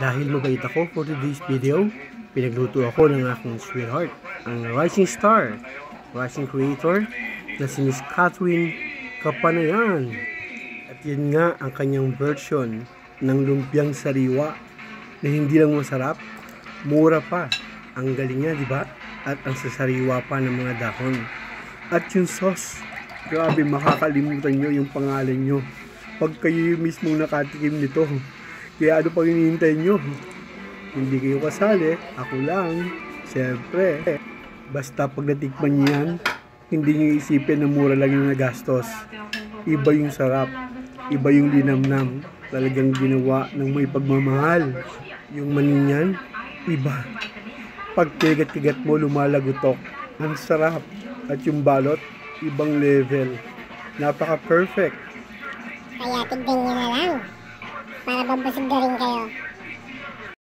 Dahil mabait ako for today's video, pinagluto ako ng aking sweetheart, ang rising star, rising creator na si Miss Catherine Kapanayan. At yun nga ang kanyang version ng lumpiang sariwa na hindi lang masarap, mura pa. Ang galing niya, di ba? At ang sasariwa pa ng mga dahon. At yung sauce, grabe, makakalimutan nyo yung pangalan nyo pag kayo mismong nakatikim nito. Kaya ano pang hinihintay nyo? Hindi kayo kasali, ako lang. Siyempre, basta pag natikman nyo yan, hindi nyo isipin na mura lang yung nagastos. Iba yung sarap, iba yung linamnam. Talagang ginawa ng may pagmamahal. Yung maninyan, iba. Pag kigat-kigat mo, lumalagutok. Ang sarap. At yung balot, ibang level. Napaka-perfect. Kaya tignan nyo na lang para mabusog na rin kayo.